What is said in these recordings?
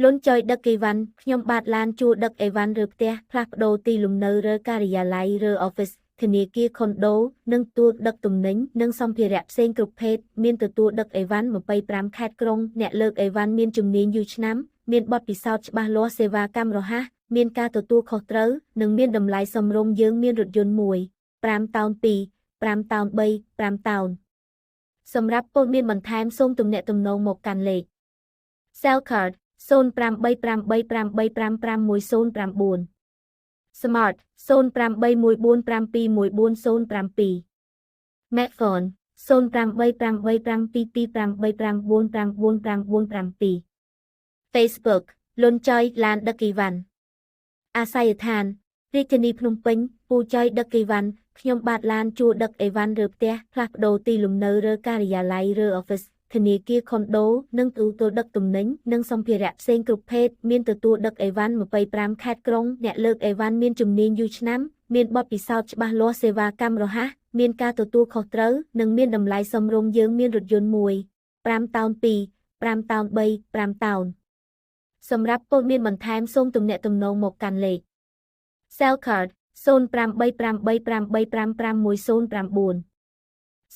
លន់ចុយដឹកអីវ៉ាន់ខ្ញុំបាទឡានជួដឹកអីវ៉ាន់ឬផ្ទះផ្លាស់ប្ដូរទីលំនៅឬការិយាល័យឬ office ធនាគារខុនដូនិងទូតដឹកទំនិញនិងសម្ភារៈផ្សេងគ្រប់ភេទមានទទួលដឹកអីវ៉ាន់25ខេត្តក្រុងអ្នកលើកអីវ៉ាន់មានជំនាញយូរឆ្នាំមានបទពិសោធន៍ច្បាស់លាស់សេវាកម្មរហ័សមានការទទួលខុសត្រូវនិងមានតម្លៃសមរម្យយើងមានរថយន្តមួយ5តោន2 5តោន3 5តោនសម្រាប់ព័ត៌មានបន្ថែមសូមទំនាក់ទំនងមកកាន់លេខ Cell Card 08383555109 Smart 08145214007 Macphone 08852259999 Facebook លន់ចុយឡានដឹកអីវ៉ាន់អាស័យដ្ឋានរាជធានីភ្នំពេញពូចុយដឹកអីវ៉ាន់ខ្ញុំបាទឡានជួដឹកអីវ៉ាន់ឬផ្ទះផ្លាស់ប្ដូរទីលំនៅឬការិយាល័យឬ office ធនាគារខុនដូនិងទទួលដឹកទំនិញនិងសម្ភារៈផ្សេងគ្រប់ភេទមានទទួលដឹកអីវ៉ាន់25ខេត្តក្រុងអ្នកលើកអីវ៉ាន់មានជំនាញយូរឆ្នាំមានបទពិសោធន៍ច្បាស់លាស់សេវាកម្មរហ័សមានការទទួលខុសត្រូវនិងមានតម្លៃសមរម្យយើងមានរថយន្តមួយ5តោន2 5តោន3 5តោនសម្រាប់ព័ត៌មានបន្ថែមសូមទំនាក់ទំនងមកកាន់លេខ Cell Card 08383555109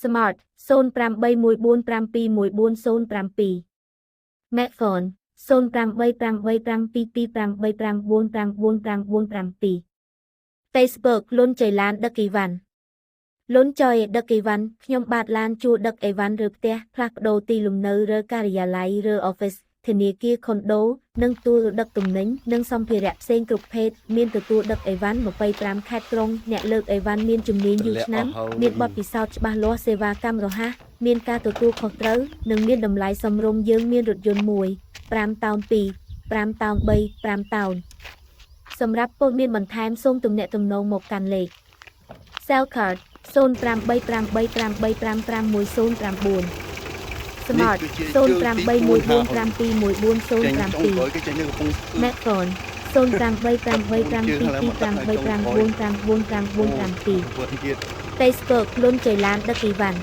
Smart 08145214007 Macphone 08852259999 Facebook លន់ចុយឡានដឹកអីវ៉ាន់លន់ចុយដឹកអីវ៉ាន់ខ្ញុំបាទឡានជួដឹកអីវ៉ាន់ឬផ្ទះផ្លាស់ប្ដូរទីលំនៅឬការិយាល័យឬ office ធនាគារខុនដូនិងទូលដឹកទំនិញនិងសម្ភារៈផ្សេងគ្រប់ភេទមានទទួលដឹកអីវ៉ាន់25ខេត្តក្រុងអ្នកលើកអីវ៉ាន់មានជំនាញយូរឆ្នាំមានបទពិសោធន៍ច្បាស់លាស់សេវាកម្មរហ័សមានការទទួលខុសត្រូវនិងមានតម្លៃសមរម្យយើងមានរថយន្តមួយ5តោន2 5តោន3 5តោនសម្រាប់ព័ត៌មានបន្ថែមសូមទំនាក់ទំនងមកកាន់លេខ Cell Card 08383555109 Smart 08145214007 Macphone 08382259999 Facebook លន់ចុយឡានដឹកអីវ៉ាន់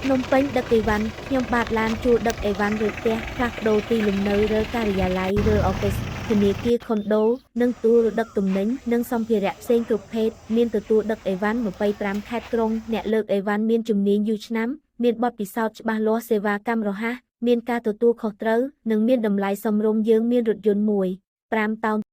ភ្នំពេញដឹកអីវ៉ាន់ខ្ញុំបាទឡានជួដឹកអីវ៉ាន់ឬផ្ទះផ្លាស់ប្ដូរទីលំនៅឬការិយាល័យឬ office ធនាគារខុនដូនិងទូលដឹកទំនិញនិងសម្ភារៈផ្សេងគ្រប់ភេទមានទទួលដឹកអីវ៉ាន់25ខេត្តក្រុងអ្នកលើកអីវ៉ាន់មានជំនាញយូរឆ្នាំមានបទពិសោធន៍ច្បាស់លាស់សេវាកម្មរហ័សមានការទទួលខុសត្រូវនិងមានតម្លៃសមរម្យយើងមានរថយន្តមួយ5តោន